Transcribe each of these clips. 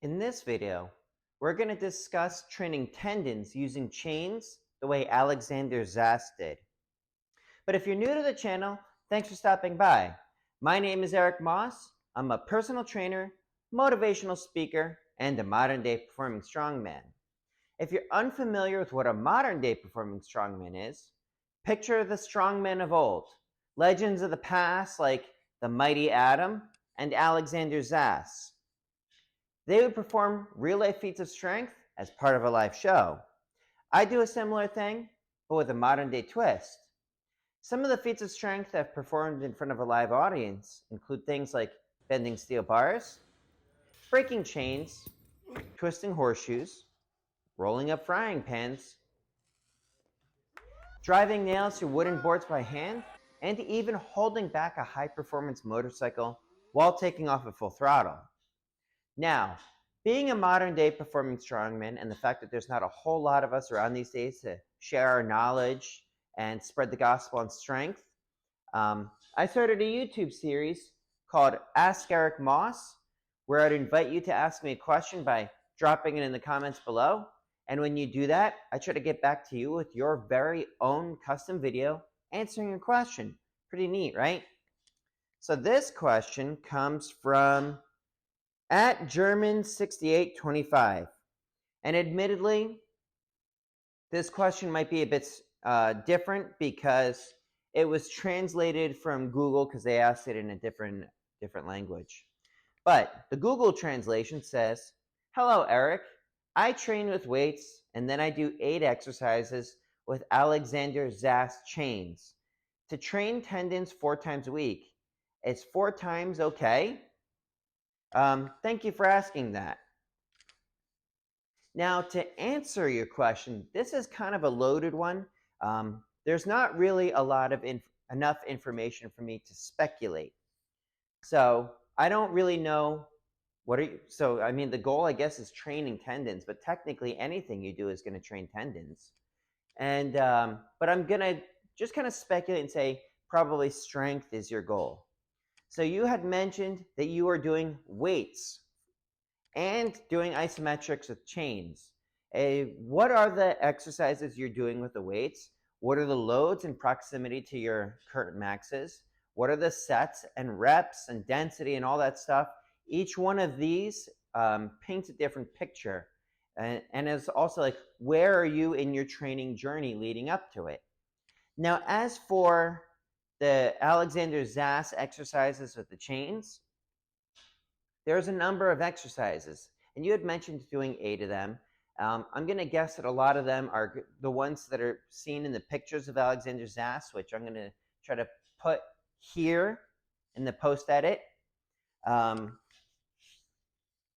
In this video, we're going to discuss training tendons using chains the way Alexander Zass did. But if you're new to the channel, thanks for stopping by. My name is Eric Moss. I'm a personal trainer, motivational speaker, and a modern-day performing strongman. If you're unfamiliar with what a modern-day performing strongman is, picture the strongmen of old, legends of the past like the mighty Adam and Alexander Zass. They would perform real-life feats of strength as part of a live show. I do a similar thing, but with a modern-day twist. Some of the feats of strength I've performed in front of a live audience include things like bending steel bars, breaking chains, twisting horseshoes, rolling up frying pans, driving nails through wooden boards by hand, and even holding back a high-performance motorcycle while taking off at full throttle. Now, being a modern-day performing strongman and the fact that there's not a whole lot of us around these days to share our knowledge and spread the gospel on strength, I started a YouTube series called Ask Eric Moss, where I'd invite you to ask me a question by dropping it in the comments below. And when you do that, I try to get back to you with your very own custom video answering your question. Pretty neat, right? So this question comes from @German6825. And admittedly, this question might be a bit different because it was translated from Google because they asked it in a different language. But the Google translation says, "Hello, Eric. I train with weights and then I do 8 exercises with Alexander Zass chains to train tendons 4 times a week. Is 4 times okay? Thank you for asking that." Now, to answer your question, this is kind of a loaded one. There's not really a lot of enough information for me to speculate. So I don't really know the goal, I guess, is training tendons, but technically anything you do is going to train tendons. And, but I'm going to just kind of speculate and say probably strength is your goal. So you had mentioned that you are doing weights and doing isometrics with chains. What are the exercises you're doing with the weights? What are the loads in proximity to your current maxes? What are the sets and reps and density and all that stuff? Each one of these paints a different picture. And is also like, where are you in your training journey leading up to it? Now, as for the Alexander Zass exercises with the chains, there's a number of exercises, and you had mentioned doing 8 of them. I'm going to guess that a lot of them are the ones that are seen in the pictures of Alexander Zass, which I'm going to try to put here in the post edit.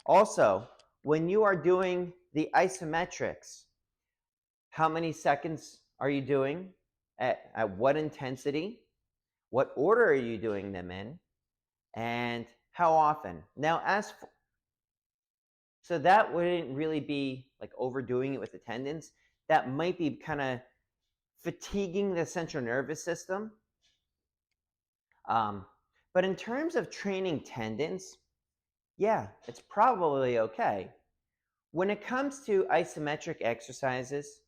Also, when you are doing the isometrics, how many seconds are you doing? At what intensity? What order are you doing them in? And how often? Now, so that wouldn't really be like overdoing it with the tendons. That might be kind of fatiguing the central nervous system. But in terms of training tendons, yeah, it's probably okay. When it comes to isometric exercises,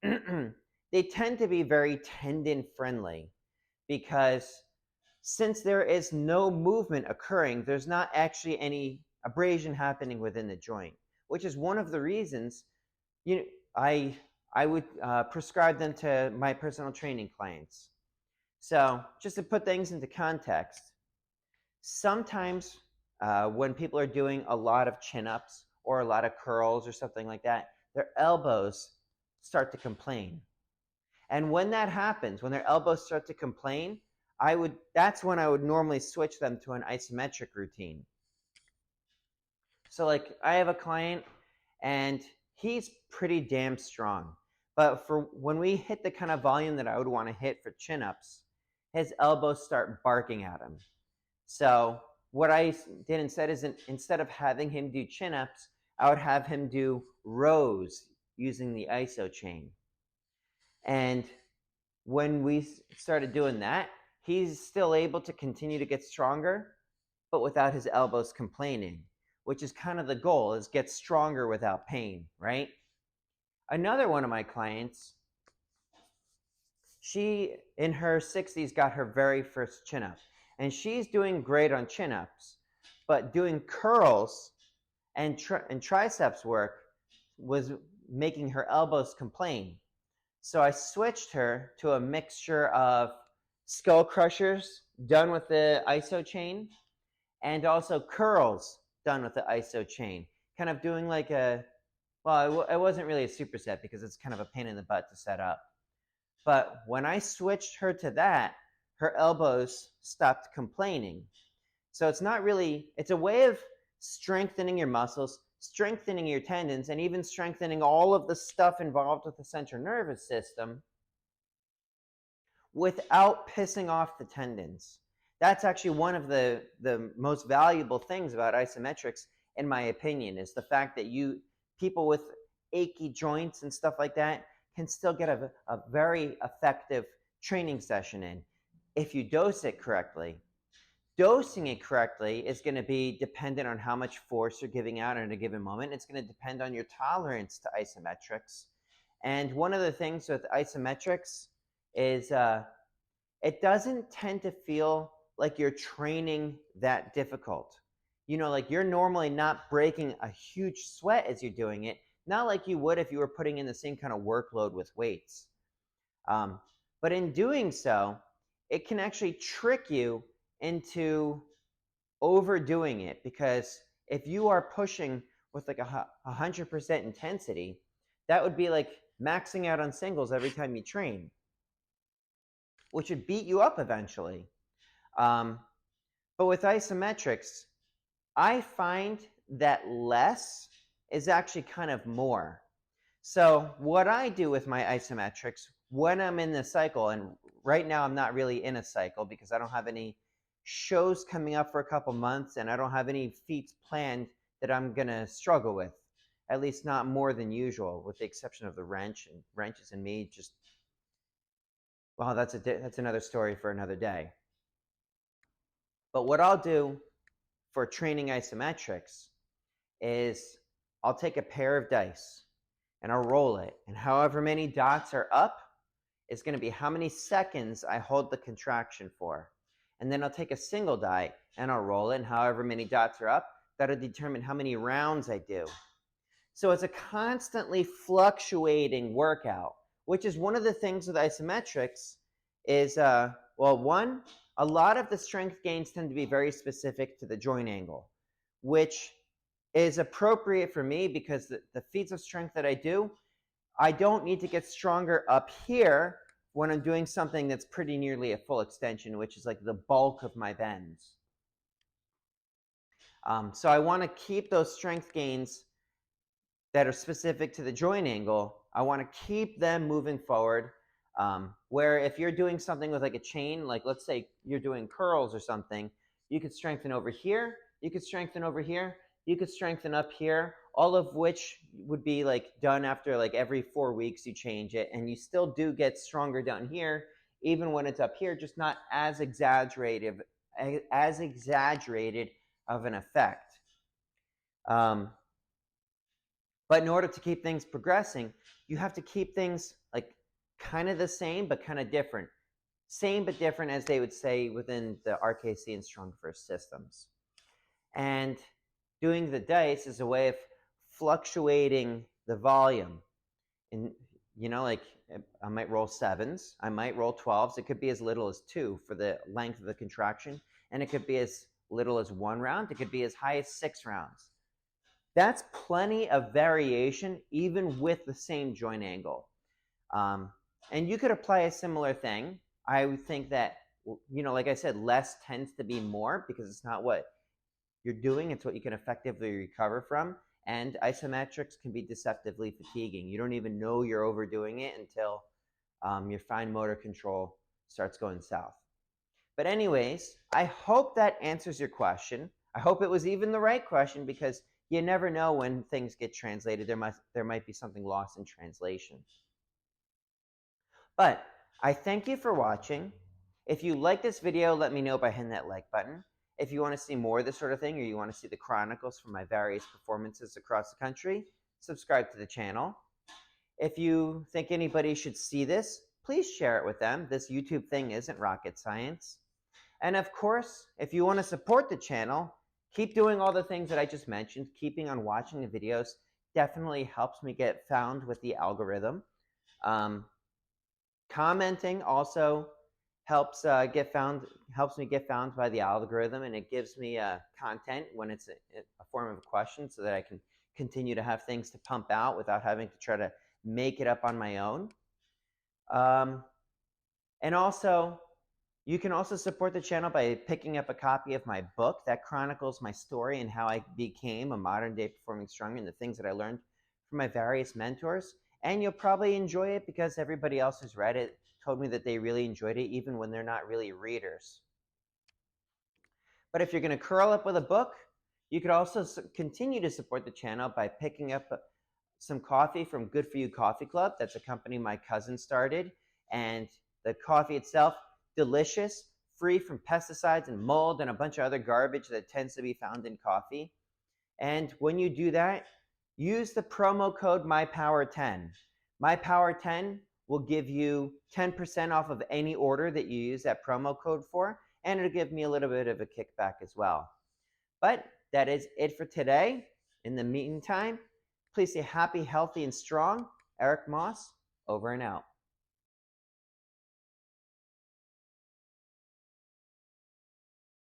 they tend to be very tendon friendly because since there is no movement occurring, there's not actually any abrasion happening within the joint, which is one of the reasons I would prescribe them to my personal training clients. So just to put things into context, sometimes when people are doing a lot of chin-ups or a lot of curls or something like that, their elbows start to complain. And when that happens, when their elbows start to complain, that's when I would normally switch them to an isometric routine. So like I have a client and he's pretty damn strong, but for when we hit the kind of volume that I would want to hit for chin-ups, his elbows start barking at him. So what I did instead is instead of having him do chin-ups, I would have him do rows using the iso chain. And when we started doing that, he's still able to continue to get stronger, but without his elbows complaining, which is kind of the goal, is get stronger without pain, right? Another one of my clients, she in her 60s got her very first chin-up, and she's doing great on chin-ups, but doing curls and triceps work was making her elbows complain. So I switched her to a mixture of skull crushers done with the iso chain and also curls done with the iso chain. Kind of doing like a, well, it wasn't really a superset because it's kind of a pain in the butt to set up. But when I switched her to that, her elbows stopped complaining. So it's not really, it's a way of strengthening your muscles, strengthening your tendons, and even strengthening all of the stuff involved with the central nervous system without pissing off the tendons. That's actually one of the most valuable things about isometrics, in my opinion, is the fact that people with achy joints and stuff like that can still get a very effective training session in if you dose it correctly. Dosing it correctly is going to be dependent on how much force you're giving out at a given moment. It's going to depend on your tolerance to isometrics. And one of the things with isometrics is it doesn't tend to feel like you're training that difficult. Like you're normally not breaking a huge sweat as you're doing it, not like you would if you were putting in the same kind of workload with weights. But in doing so, it can actually trick you into overdoing it, because if you are pushing with like 100% intensity, that would be like maxing out on singles every time you train, which would beat you up eventually. But with isometrics, I find that less is actually kind of more. So what I do with my isometrics when I'm in the cycle, and right now I'm not really in a cycle because I don't have any shows coming up for a couple months and I don't have any feats planned that I'm going to struggle with, at least not more than usual, with the exception of the wrenches and me just, well, that's another story for another day. But what I'll do for training isometrics is I'll take a pair of dice and I'll roll it, and however many dots are up is going to be how many seconds I hold the contraction for. And then I'll take a single die and I'll roll it, and however many dots are up, that'll determine how many rounds I do. So it's a constantly fluctuating workout, which is one of the things with isometrics is, well, one, a lot of the strength gains tend to be very specific to the joint angle, which is appropriate for me because the feats of strength that I do, I don't need to get stronger up here when I'm doing something that's pretty nearly a full extension, which is like the bulk of my bends. So I want to keep those strength gains that are specific to the joint angle. I want to keep them moving forward. Where if you're doing something with like a chain, like let's say you're doing curls or something, you could strengthen over here, you could strengthen over here, you could strengthen up here, all of which would be like done after like every 4 weeks you change it, and you still do get stronger down here, even when it's up here, just not as exaggerated of an effect. But in order to keep things progressing, you have to keep things like kind of the same, but kind of different. Same but different, as they would say within the RKC and Strong First systems. And doing the dice is a way of fluctuating the volume. And, like I might roll 7s, I might roll 12s. It could be as little as 2 for the length of the contraction. And it could be as little as 1 round. It could be as high as 6 rounds. That's plenty of variation, even with the same joint angle. And you could apply a similar thing. I would think that, like I said, less tends to be more because it's not what you're doing, it's what you can effectively recover from. And isometrics can be deceptively fatiguing. You don't even know you're overdoing it until your fine motor control starts going south. But anyways, I hope that answers your question. I hope it was even the right question, because you never know when things get translated. There might be something lost in translation. But I thank you for watching. If you like this video, let me know by hitting that like button. If you want to see more of this sort of thing, or you want to see the chronicles from my various performances across the country, subscribe to the channel. If you think anybody should see this, please share it with them. This YouTube thing isn't rocket science. And of course, if you want to support the channel, keep doing all the things that I just mentioned. Keeping on watching the videos definitely helps me get found with the algorithm. Commenting also helps helps me get found by the algorithm, and it gives me content when it's a form of a question, so that I can continue to have things to pump out without having to try to make it up on my own. And also, you can also support the channel by picking up a copy of my book that chronicles my story and how I became a modern-day performing strongman, and the things that I learned from my various mentors. And you'll probably enjoy it because everybody else who's read it told me that they really enjoyed it, even when they're not really readers. But if you're going to curl up with a book, you could also continue to support the channel by picking up some coffee from Good For You Coffee Club. That's a company my cousin started, and the coffee itself, delicious, free from pesticides and mold and a bunch of other garbage that tends to be found in coffee. And when you do that, use the promo code MyPower10. MyPower10 will give you 10% off of any order that you use that promo code for, and it'll give me a little bit of a kickback as well. But that is it for today. In the meantime, please stay happy, healthy, and strong. Eric Moss, over and out.